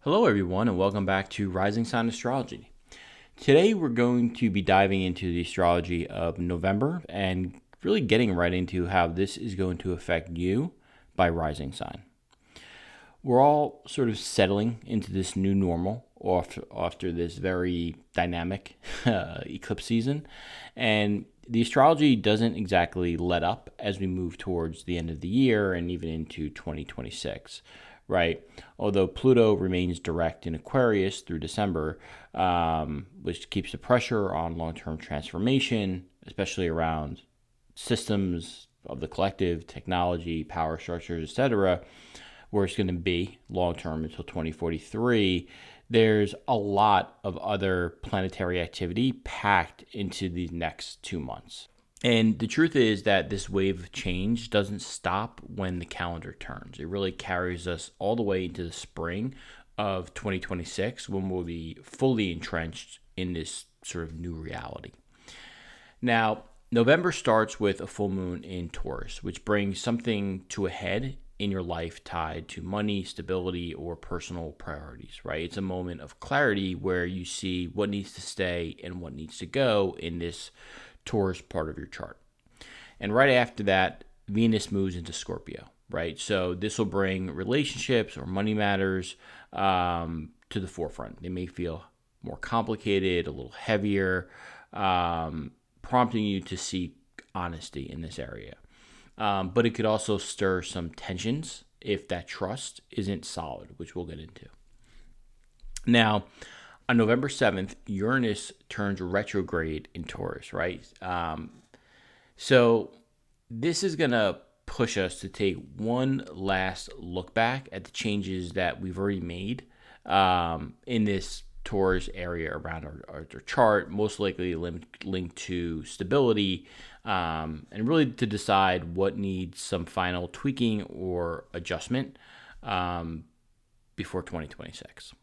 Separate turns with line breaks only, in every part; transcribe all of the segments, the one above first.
Hello, everyone, and welcome back to Rising Sign Astrology. Today, we're going to be diving into the astrology of November and really getting right into how this is going to affect you by rising sign. We're all sort of settling into this new normal after this very dynamic eclipse season, and the astrology doesn't exactly let up as we move towards the end of the year and even into 2026. Right. Although Pluto remains direct in Aquarius through December, which keeps the pressure on long-term transformation, especially around systems of the collective, technology, power structures, etc., where it's going to be long-term until 2043. There's a lot of other planetary activity packed into these next 2 months. And the truth is that this wave of change doesn't stop when the calendar turns. It really carries us all the way into the spring of 2026 when we'll be fully entrenched in this sort of new reality. Now, November starts with a full moon in Taurus, which brings something to a head in your life tied to money, stability, or personal priorities, right? It's a moment of clarity where you see what needs to stay and what needs to go in this Taurus part of your chart. And right after that, Venus moves into Scorpio, right? So this will bring relationships or money matters to the forefront. They may feel more complicated, a little heavier, prompting you to seek honesty in this area. But it could also stir some tensions if that trust isn't solid, which we'll get into. Now, on November 7th, Uranus turns retrograde in Taurus, right? So this is going to push us to take one last look back at the changes that we've already made in this Taurus area around our chart, most likely linked to stability, and really to decide what needs some final tweaking or adjustment before 2026.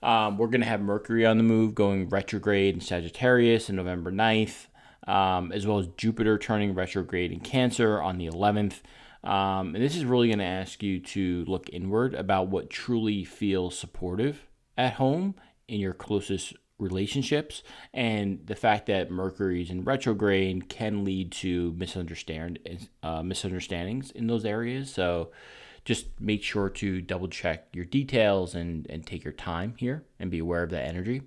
We're going to have Mercury on the move going retrograde in Sagittarius on November 9th, as well as Jupiter turning retrograde in Cancer on the 11th. And this is really going to ask you to look inward about what truly feels supportive at home in your closest relationships, and the fact that Mercury's in retrograde can lead to misunderstandings in those areas. So just make sure to double check your details and take your time here and be aware of that energy.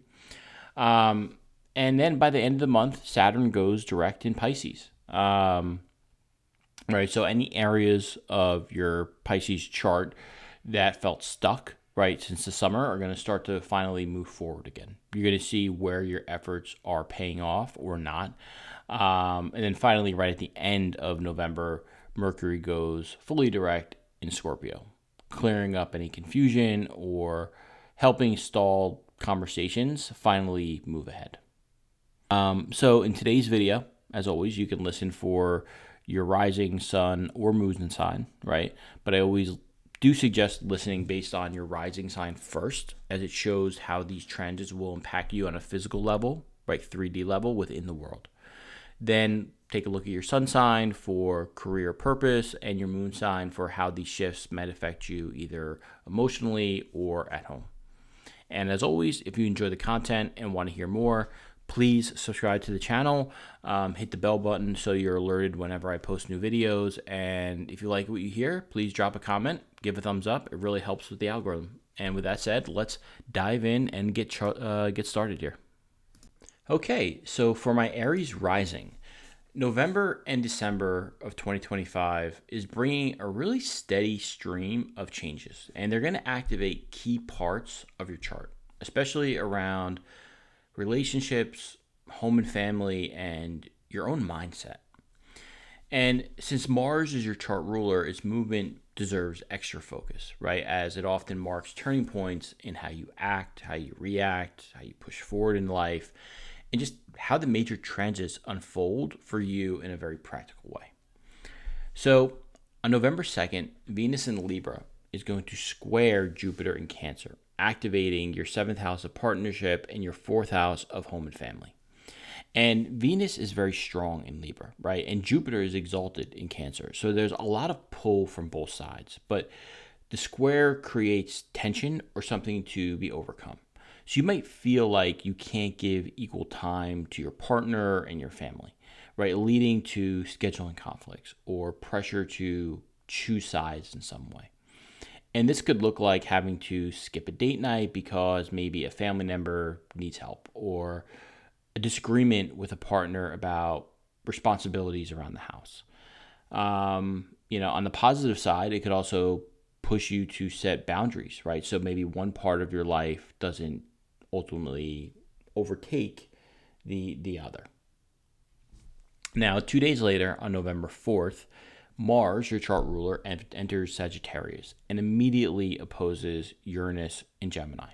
And then by the end of the month, Saturn goes direct in Pisces. Right. So any areas of your Pisces chart that felt stuck, right, since the summer are going to start to finally move forward again. You're going to see where your efforts are paying off or not. And then finally, right at the end of November, Mercury goes fully direct in Scorpio, clearing up any confusion or helping stalled conversations finally move ahead. So in today's video, as always, you can listen for your rising sun or moon sign, right? But I always do suggest listening based on your rising sign first, as it shows how these transits will impact you on a physical level, right, 3D level within the world. Then take a look at your sun sign for career purpose and your moon sign for how these shifts might affect you either emotionally or at home. And as always, if you enjoy the content and want to hear more, please subscribe to the channel, hit the bell button so you're alerted whenever I post new videos. And if you like what you hear, please drop a comment, give a thumbs up. It really helps with the algorithm. And with that said, let's dive in and get started here. Okay, so for my Aries rising, November and December of 2025 is bringing a really steady stream of changes, and they're going to activate key parts of your chart, especially around relationships, home and family, and your own mindset. And since Mars is your chart ruler, its movement deserves extra focus, right? As it often marks turning points in how you act, how you react, how you push forward in life, and just how the major transits unfold for you in a very practical way. So on November 2nd, Venus in Libra is going to square Jupiter in Cancer, activating your 7th house of partnership and your 4th house of home and family. And Venus is very strong in Libra, right? And Jupiter is exalted in Cancer. So there's a lot of pull from both sides. But The square creates tension or something to be overcome. So you might feel like you can't give equal time to your partner and your family, right? Leading to scheduling conflicts or pressure to choose sides in some way. And this could look like having to skip a date night because maybe a family member needs help, or a disagreement with a partner about responsibilities around the house. On the positive side, it could also push you to set boundaries, right? So maybe one part of your life doesn't ultimately overtake the other. Now, 2 days later, on November 4th, Mars, your chart ruler, enters Sagittarius and immediately opposes Uranus in Gemini.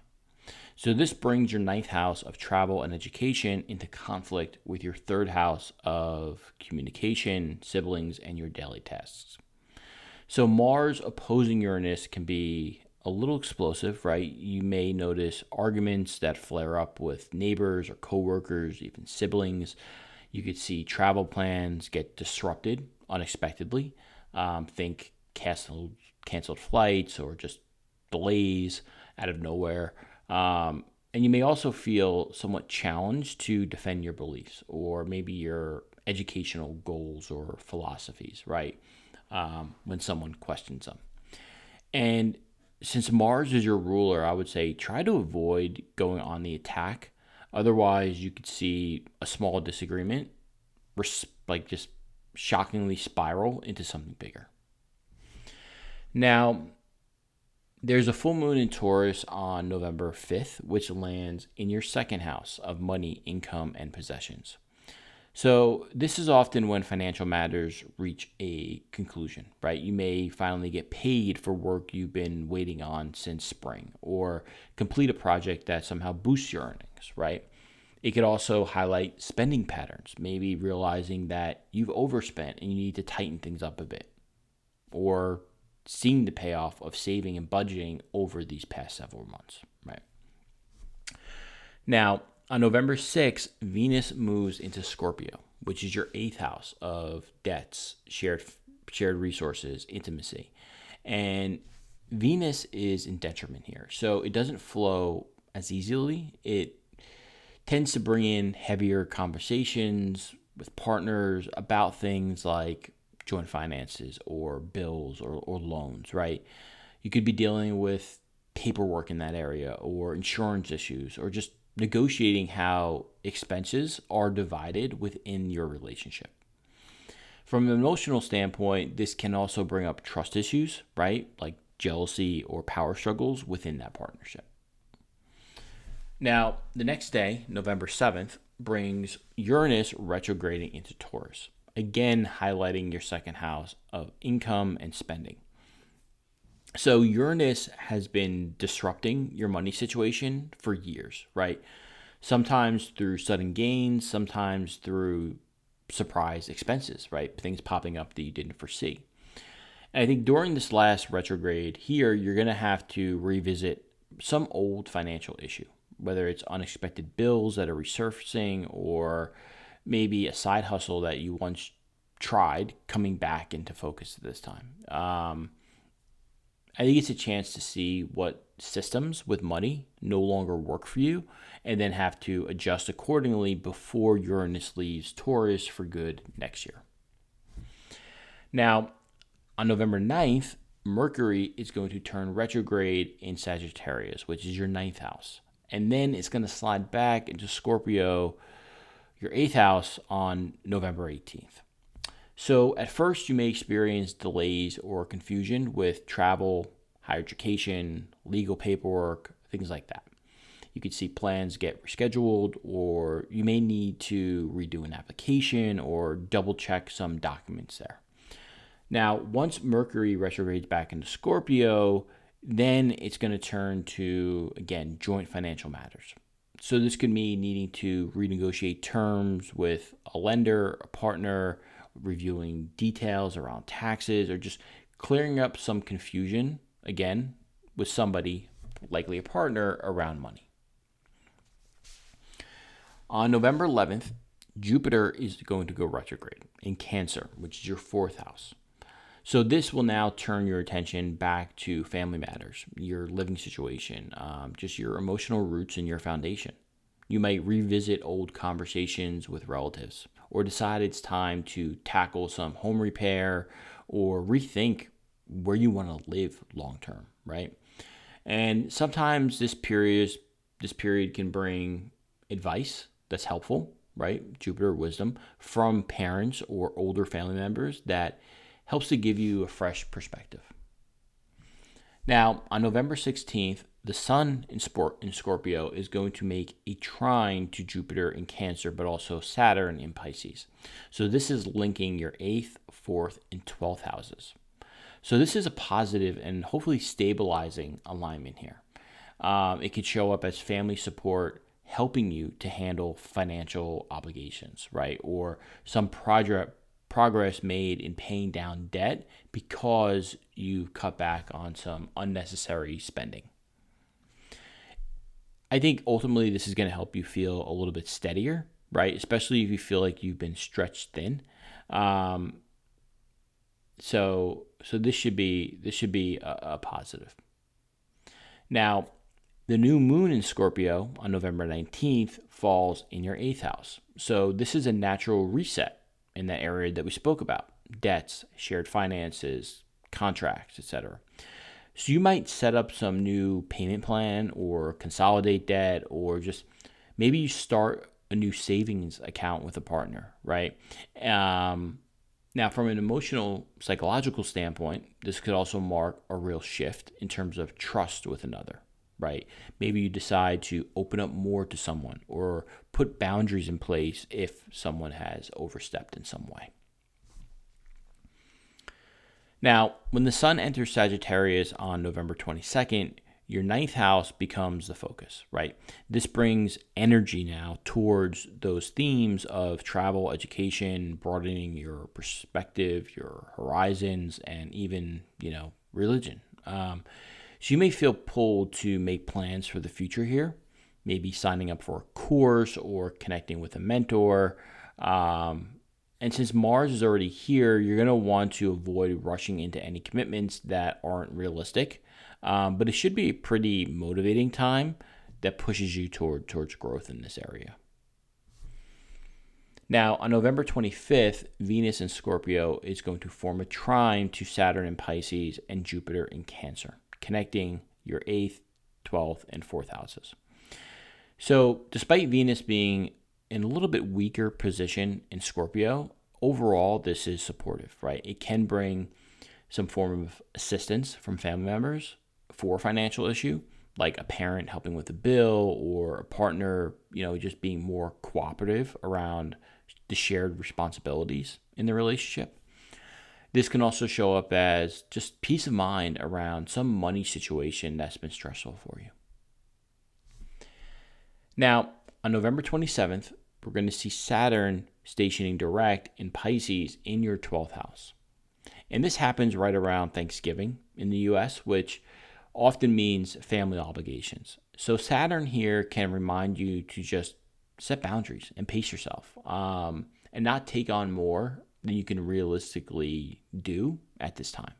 So this brings your ninth house of travel and education into conflict with your third house of communication, siblings, and your daily tasks. So Mars opposing Uranus can be a little explosive, right? You may notice arguments that flare up with neighbors or coworkers, even siblings. You could see travel plans get disrupted unexpectedly. Think canceled flights or just delays out of nowhere. And you may also feel somewhat challenged to defend your beliefs or maybe your educational goals or philosophies, right? When someone questions them. And since Mars is your ruler, I would say try to avoid going on the attack. Otherwise, you could see a small disagreement, just shockingly spiral into something bigger. Now, there's a full moon in Taurus on November 5th, which lands in your second house of money, income, and possessions. So this is often when financial matters reach a conclusion, right? You may finally get paid for work you've been waiting on since spring, or complete a project that somehow boosts your earnings, right? It could also highlight spending patterns, maybe realizing that you've overspent and you need to tighten things up a bit, or seeing the payoff of saving and budgeting over these past several months, right? Now, on November 6th, Venus moves into Scorpio, which is your eighth house of debts, shared resources, intimacy. And Venus is in detriment here. So it doesn't flow as easily. It tends to bring in heavier conversations with partners about things like joint finances or bills or loans, right? You could be dealing with paperwork in that area or insurance issues or just negotiating how expenses are divided within your relationship. From an emotional standpoint, this can also bring up trust issues, right? Like jealousy or power struggles within that partnership. Now, the next day, November 7th, brings Uranus retrograding into Taurus, again highlighting your second house of income and spending. So Uranus has been disrupting your money situation for years, right? Sometimes through sudden gains, sometimes through surprise expenses, right? Things popping up that you didn't foresee. And I think during this last retrograde here, you're going to have to revisit some old financial issue, whether it's unexpected bills that are resurfacing or maybe a side hustle that you once tried coming back into focus at this time. I think it's a chance to see what systems with money no longer work for you and then have to adjust accordingly before Uranus leaves Taurus for good next year. Now, on November 9th, Mercury is going to turn retrograde in Sagittarius, which is your ninth house. And then it's going to slide back into Scorpio, your eighth house, on November 18th. So at first, you may experience delays or confusion with travel, higher education, legal paperwork, things like that. You could see plans get rescheduled, or you may need to redo an application or double check some documents there. Now, once Mercury retrogrades back into Scorpio, then it's going to turn to, again, joint financial matters. So this could mean needing to renegotiate terms with a lender, a partner, reviewing details around taxes, or just clearing up some confusion, again, with somebody, likely a partner, around money. On November 11th, Jupiter is going to go retrograde in Cancer, which is your fourth house. So this will now turn your attention back to family matters, your living situation, just your emotional roots and your foundation. You might revisit old conversations with relatives or decide it's time to tackle some home repair or rethink where you want to live long term, right? And sometimes this period can bring advice that's helpful, right? Jupiter wisdom from parents or older family members that helps to give you a fresh perspective. Now, on November 16th, the Sun in Scorpio is going to make a trine to Jupiter in Cancer, but also Saturn in Pisces. So this is linking your 8th, 4th, and 12th houses. So this is a positive and hopefully stabilizing alignment here. It could show up as family support, helping you to handle financial obligations, right? Or some progress made in paying down debt because you cut back on some unnecessary spending. I think ultimately this is going to help you feel a little bit steadier, right? Especially if you feel like you've been stretched thin. So this should be a positive. Now, the new moon in Scorpio on November 19th falls in your 8th house. So this is a natural reset in that area that we spoke about: debts, shared finances, contracts, etc. So you might set up some new payment plan or consolidate debt, or just maybe you start a new savings account with a partner, right? Now, from an emotional, psychological standpoint, this could also mark a real shift in terms of trust with another, right? Maybe you decide to open up more to someone or put boundaries in place if someone has overstepped in some way. Now, when the Sun enters Sagittarius on November 22nd, your 9th house becomes the focus, right? This brings energy now towards those themes of travel, education, broadening your perspective, your horizons, and even, religion. So you may feel pulled to make plans for the future here, maybe signing up for a course or connecting with a mentor. And since Mars is already here, you're going to want to avoid rushing into any commitments that aren't realistic. But it should be a pretty motivating time that pushes you towards growth in this area. Now, on November 25th, Venus in Scorpio is going to form a trine to Saturn in Pisces and Jupiter in Cancer, connecting your 8th, 12th, and 4th houses. So despite Venus being in a little bit weaker position in Scorpio, overall, this is supportive, right? It can bring some form of assistance from family members for a financial issue, like a parent helping with a bill or a partner, just being more cooperative around the shared responsibilities in the relationship. This can also show up as just peace of mind around some money situation that's been stressful for you. Now, on November 27th, we're going to see Saturn stationing direct in Pisces in your 12th house. And this happens right around Thanksgiving in the US, which often means family obligations. So Saturn here can remind you to just set boundaries and pace yourself, and not take on more than you can realistically do at this time.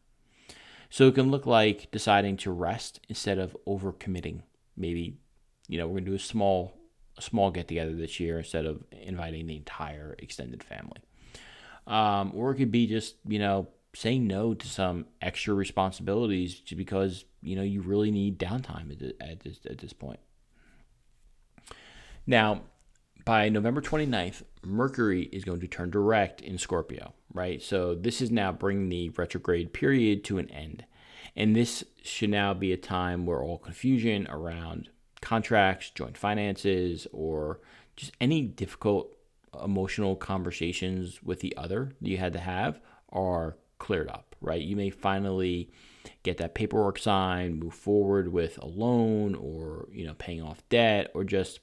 So it can look like deciding to rest instead of overcommitting. Maybe, we're going to do a small get together this year instead of inviting the entire extended family. Or it could be just, saying no to some extra responsibilities just because, you really need downtime at this point. Now, by November 29th, Mercury is going to turn direct in Scorpio, right? So this is now bringing the retrograde period to an end. And this should now be a time where all confusion around contracts, joint finances, or just any difficult emotional conversations with the other that you had to have are cleared up, right? You may finally get that paperwork signed, move forward with a loan, or, paying off debt, or just,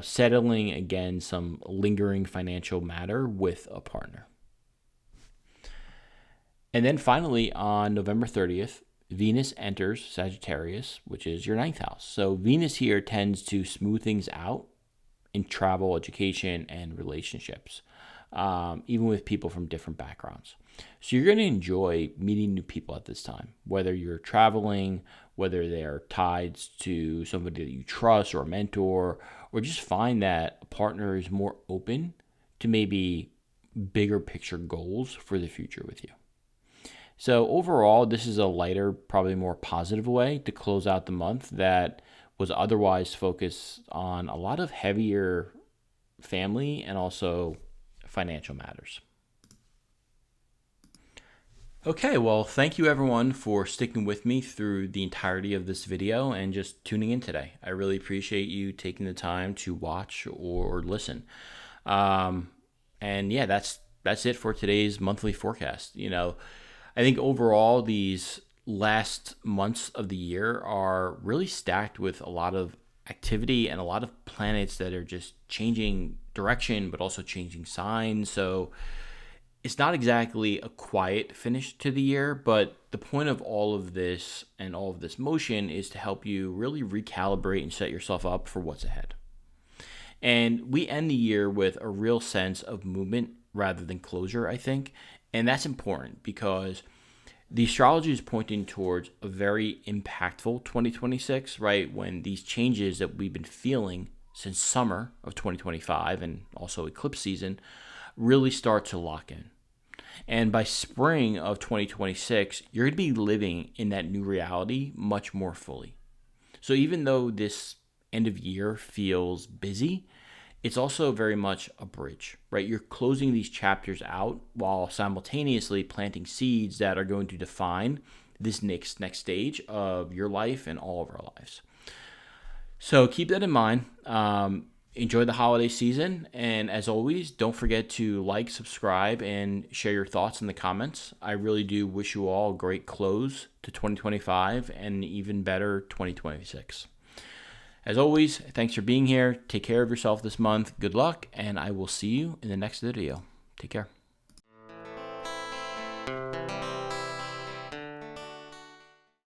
settling again some lingering financial matter with a partner. And then finally, on November 30th, Venus enters Sagittarius, which is your 9th house. So Venus here tends to smooth things out in travel, education, and relationships, even with people from different backgrounds. So you're going to enjoy meeting new people at this time, whether you're traveling, whether they are tied to somebody that you trust or a mentor, or just find that a partner is more open to maybe bigger picture goals for the future with you. So overall, this is a lighter, probably more positive way to close out the month that was otherwise focused on a lot of heavier family and also financial matters. Okay, well, thank you everyone for sticking with me through the entirety of this video and just tuning in today. I really appreciate you taking the time to watch or listen. And yeah, that's it for today's monthly forecast. I think overall these last months of the year are really stacked with a lot of activity and a lot of planets that are just changing direction, but also changing signs. So it's not exactly a quiet finish to the year, but the point of all of this and all of this motion is to help you really recalibrate and set yourself up for what's ahead. And we end the year with a real sense of movement rather than closure, I think. And that's important because the astrology is pointing towards a very impactful 2026, right? When these changes that we've been feeling since summer of 2025 and also eclipse season really start to lock in. And by spring of 2026, you're going to be living in that new reality much more fully. So even though this end of year feels busy, it's also very much a bridge, right? You're closing these chapters out while simultaneously planting seeds that are going to define this next stage of your life and all of our lives. So keep that in mind. Enjoy the holiday season. And as always, don't forget to like, subscribe, and share your thoughts in the comments. I really do wish you all a great close to 2025 and an even better 2026. As always, thanks for being here. Take care of yourself this month. Good luck, and I will see you in the next video. Take care.